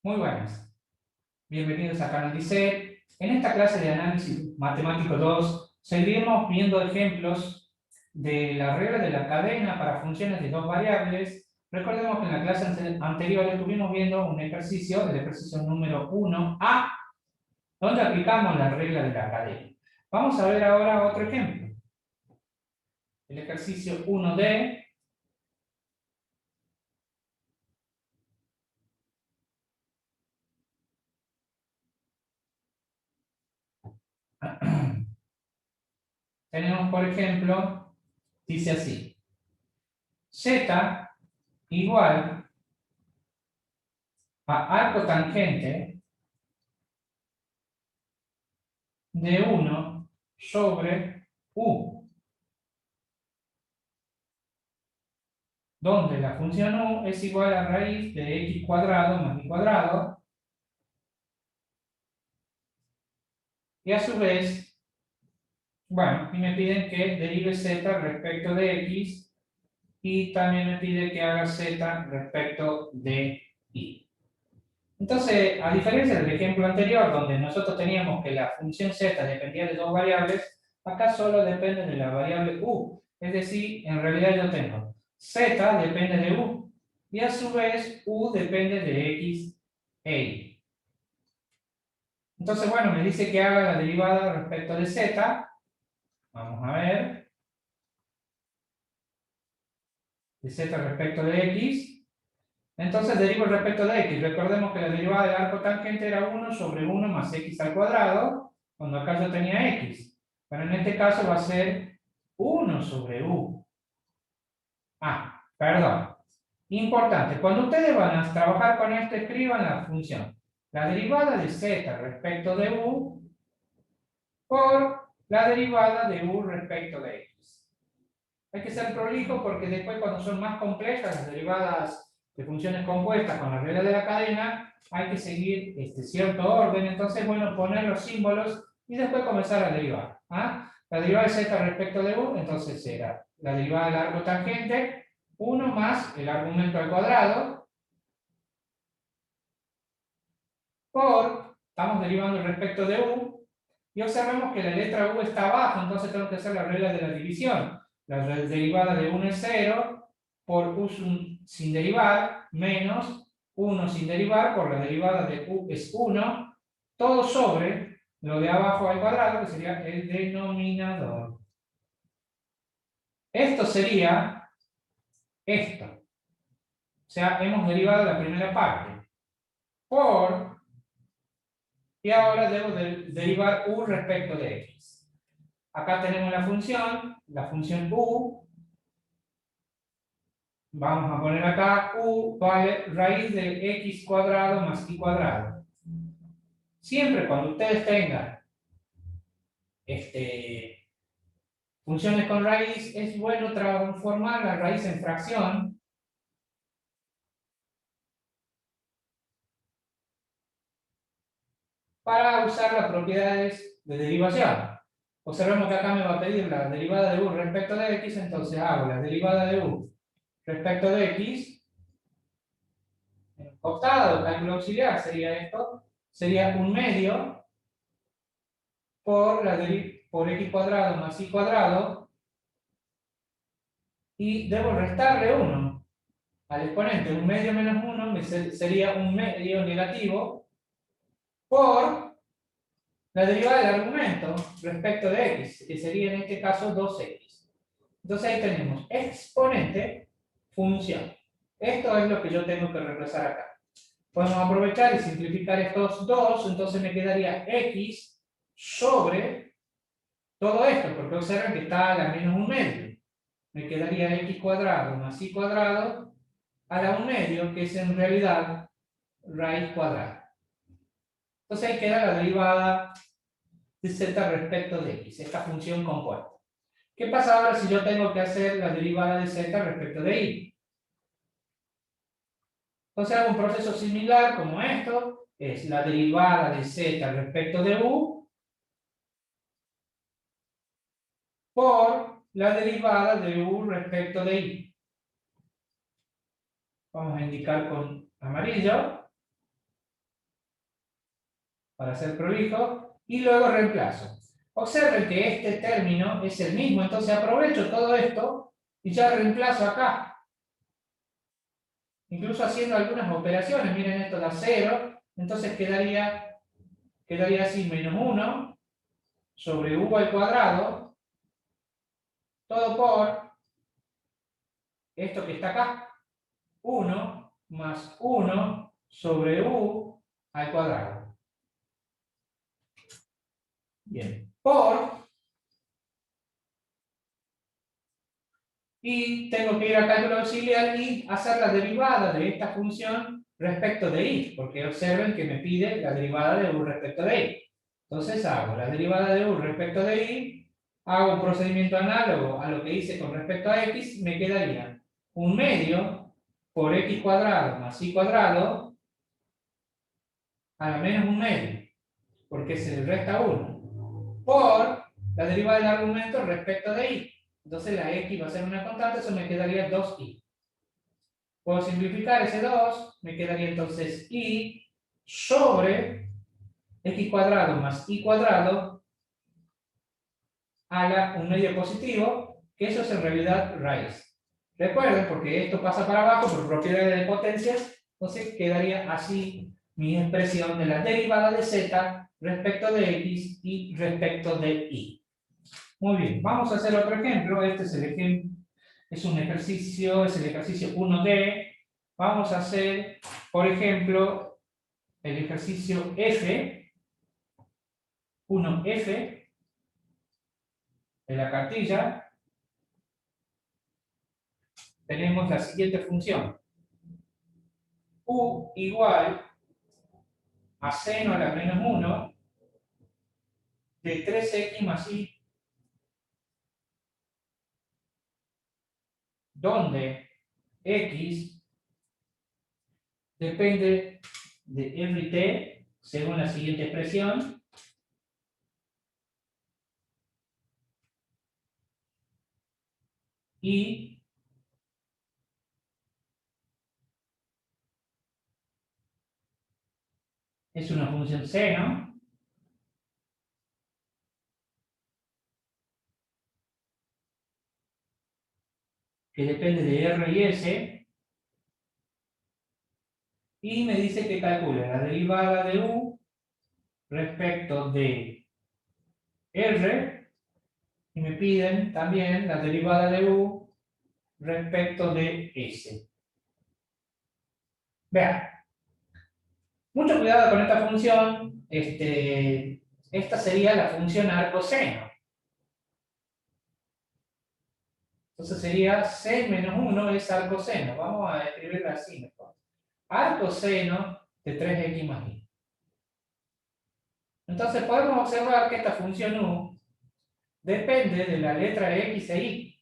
Muy buenas. Bienvenidos a Canal DICET. En esta clase de análisis matemático 2 seguiremos viendo ejemplos de la regla de la cadena para funciones de dos variables. Recordemos que en la clase anterior estuvimos viendo un ejercicio, el ejercicio número 1A, donde aplicamos la regla de la cadena. Vamos a ver ahora otro ejemplo. El ejercicio 1D. Tenemos, por ejemplo, dice así: Z igual a arco tangente de 1 sobre U, donde la función U es igual a raíz de x cuadrado más y cuadrado, y a su vez, bueno, y me piden que derive z respecto de x, y también me pide que haga z respecto de y. Entonces, a diferencia del ejemplo anterior, donde nosotros teníamos que la función z dependía de dos variables, acá solo depende de la variable u. Es decir, en realidad yo tengo z depende de u, y a su vez u depende de x e y. Entonces, bueno, me dice que haga la derivada respecto de z. Vamos a ver. De z respecto de x. Entonces derivo respecto de x. Recordemos que la derivada del arco tangente era 1 sobre 1 más x al cuadrado, cuando acá yo tenía x. Pero en este caso va a ser 1 sobre u. Ah, perdón. Importante, cuando ustedes van a trabajar con esto, escriban la función. La derivada de z respecto de u por la derivada de u respecto de x. Hay que ser prolijo porque después, cuando son más complejas las derivadas de funciones compuestas con la regla de la cadena, hay que seguir cierto orden. Entonces, bueno, poner los símbolos y después comenzar a derivar. ¿Ah? La derivada de z respecto de u, entonces será la derivada del arco tangente, 1 más el argumento al cuadrado, por, estamos derivando respecto de u, y observemos que la letra u está abajo, entonces tengo que hacer la regla de la división. La derivada de 1 es 0, por u sin derivar, menos 1 sin derivar, por la derivada de u es 1, todo sobre lo de abajo al cuadrado, que sería el denominador. Esto sería esto. O sea, hemos derivado la primera parte. Por, y ahora debo derivar u respecto de x. Acá tenemos la función u. Vamos a poner acá u vale raíz de x cuadrado más y cuadrado. Siempre cuando ustedes tengan funciones con raíz, es bueno transformar la raíz en fracción para usar las propiedades de derivación. Observemos que acá me va a pedir la derivada de u respecto de x, entonces hago la derivada de u respecto de x, costado, cálculo auxiliar sería esto, sería 1/2 por x cuadrado más y cuadrado, y debo restarle 1 al exponente. 1/2 menos 1 sería 1/2 negativo por la derivada del argumento respecto de x, que sería en este caso 2x. Entonces ahí tenemos exponente, función. Esto es lo que yo tengo que reemplazar acá. Podemos aprovechar y simplificar estos dos, entonces me quedaría x sobre todo esto, porque observen que está a la menos 1/2. Me quedaría x cuadrado más y cuadrado a la 1/2, que es en realidad raíz cuadrada. Entonces ahí queda la derivada de z respecto de x, esta función compuesta. ¿Qué pasa ahora si yo tengo que hacer la derivada de z respecto de y? Entonces hago un proceso similar como esto, es la derivada de z respecto de u por la derivada de u respecto de y. Vamos a indicar con amarillo. para ser prolijo, y luego reemplazo. Observen que este término es el mismo, entonces aprovecho todo esto y ya reemplazo acá. Incluso haciendo algunas operaciones, miren esto da 0, entonces quedaría así menos 1 sobre u al cuadrado, todo por esto que está acá, 1 más 1 sobre u al cuadrado. Bien, por, y tengo que ir al cálculo auxiliar y hacer la derivada de esta función respecto de y, porque observen que me pide la derivada de u respecto de y. Entonces hago la derivada de u respecto de y, hago un procedimiento análogo a lo que hice con respecto a x, me quedaría un medio por x cuadrado más y cuadrado a la menos un medio, porque se le resta 1, por la derivada del argumento respecto de y. Entonces la x va a ser una constante, eso me quedaría 2y. Puedo simplificar ese 2, me quedaría entonces y sobre x cuadrado más y cuadrado a un medio positivo, que eso es en realidad raíz. Recuerden, porque esto pasa para abajo por propiedades de potencias, entonces quedaría así mi expresión de la derivada de z respecto de x y respecto de y. Muy bien, vamos a hacer otro ejemplo. Este es el ejemplo, es un ejercicio, es el ejercicio 1D. Vamos a hacer, por ejemplo, el ejercicio F, 1F, de la cartilla. Tenemos la siguiente función. U igual a seno a la menos 1 de 3x más y, donde x depende de r y t, según la siguiente expresión. Y es una función seno que depende de r y s, y me dice que calcule la derivada de u respecto de r, y me piden también la derivada de u respecto de s. Vean, mucho cuidado con esta función. Esta sería la función arcoseno. Entonces sería c menos 1 es arcoseno. Vamos a escribirla así mejor. Arcoseno de 3x más y. Entonces podemos observar que esta función u depende de la letra x e y.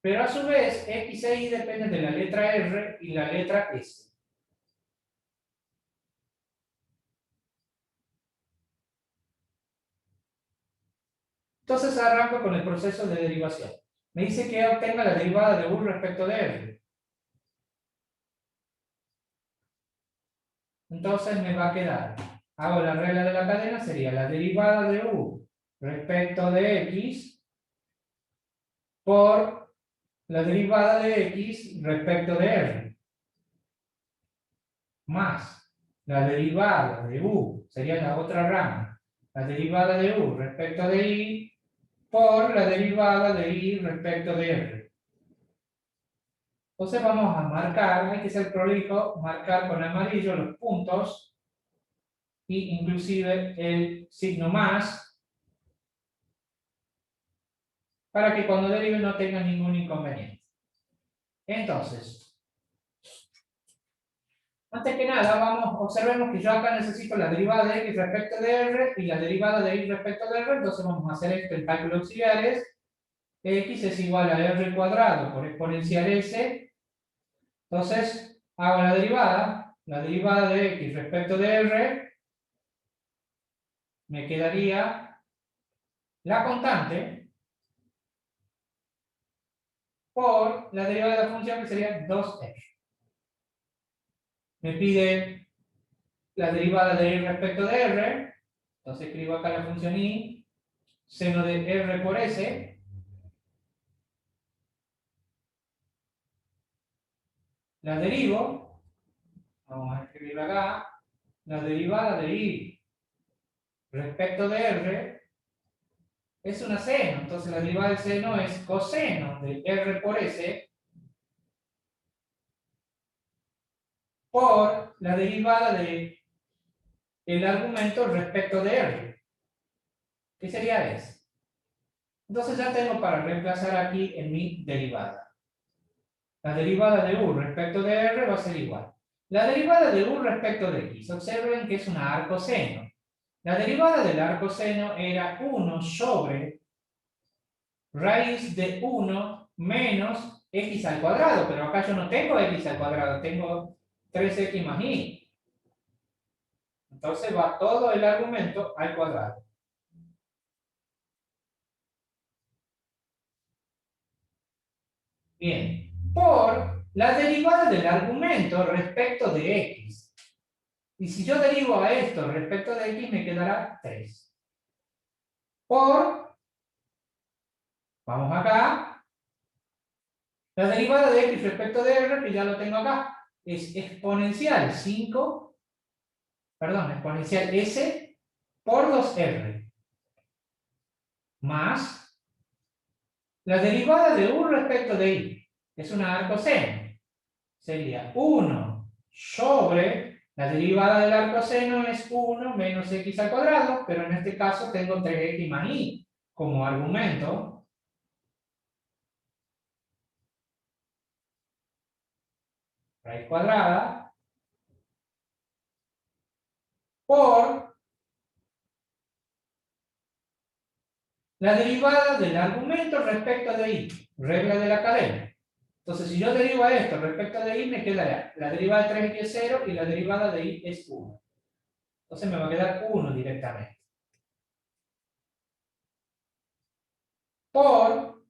Pero a su vez, x e y dependen de la letra r y la letra s. Entonces arranco con el proceso de derivación. Me dice que obtenga la derivada de u respecto de r. Entonces me va a quedar, hago la regla de la cadena, sería la derivada de u respecto de x por la derivada de x respecto de r, más la derivada de u, sería la otra rama, la derivada de u respecto de y por la derivada de y respecto de r. Entonces vamos a marcar, hay que ser prolijo, marcar con amarillo los puntos y inclusive el signo más, para que cuando derive no tenga ningún inconveniente. Entonces, antes que nada, observemos que yo acá necesito la derivada de x respecto de r y la derivada de y respecto de r, entonces vamos a hacer esto en cálculos auxiliares. X es igual a r cuadrado por exponencial s. Entonces, hago la derivada de x respecto de r, me quedaría la constante por la derivada de la función, que sería 2r. Me pide la derivada de y respecto de r. Entonces escribo acá la función y, seno de r por s. La derivo, vamos a escribirla acá, la derivada de y respecto de r es una seno, entonces la derivada del seno es coseno de r por s por la derivada de el argumento respecto de r, que sería s. Entonces ya tengo para reemplazar aquí en mi derivada. La derivada de u respecto de r va a ser igual. La derivada de u respecto de x, observen que es una arcoseno. La derivada del arcoseno era 1 sobre raíz de 1 menos x al cuadrado, pero acá yo no tengo x al cuadrado, tengo 3x más y. Entonces va todo el argumento al cuadrado. Bien, por la derivada del argumento respecto de x. Y si yo derivo a esto respecto de x, me quedará 3. Por, vamos acá, la derivada de x respecto de r, que ya lo tengo acá, es exponencial 5, perdón, exponencial s por 2r, más la derivada de u respecto de y, que es una arcoseno, sería 1 sobre, la derivada del arcoseno es 1 menos x al cuadrado, pero en este caso tengo 3x más y como argumento, raíz cuadrada, por la derivada del argumento respecto de y, regla de la cadena. Entonces, si yo derivo a esto respecto de y, me quedará la derivada de 3x es 0 y la derivada de y es 1. Entonces me va a quedar 1 directamente. Por,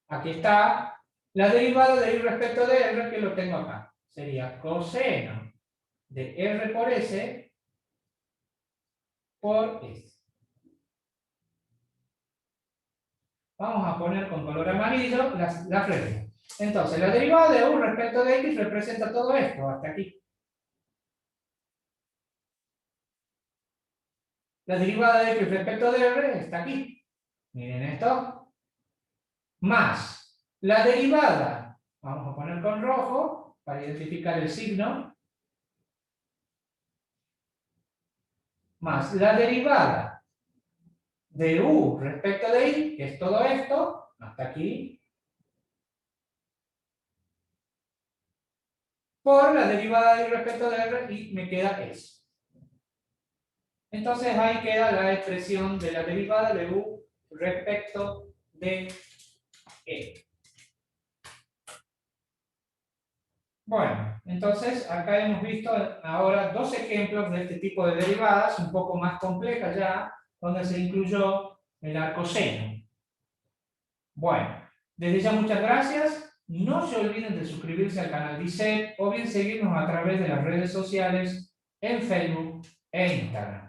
aquí está, la derivada de y respecto de r, que lo tengo acá. Sería coseno de r por s por s. Vamos a poner con color amarillo las reglas. Entonces, la derivada de u respecto de x representa todo esto, hasta aquí. La derivada de x respecto de r está aquí. Miren esto. Más la derivada, vamos a poner con rojo, para identificar el signo. Más la derivada de u respecto de y, que es todo esto, hasta aquí. Por la derivada de y respecto de r, y me queda eso. Entonces ahí queda la expresión de la derivada de u respecto de e. Bueno, entonces acá hemos visto ahora dos ejemplos de este tipo de derivadas, un poco más complejas ya, donde se incluyó el arcoseno. Bueno, desde ya muchas gracias. No se olviden de suscribirse al canal DICET o bien seguirnos a través de las redes sociales en Facebook e Instagram.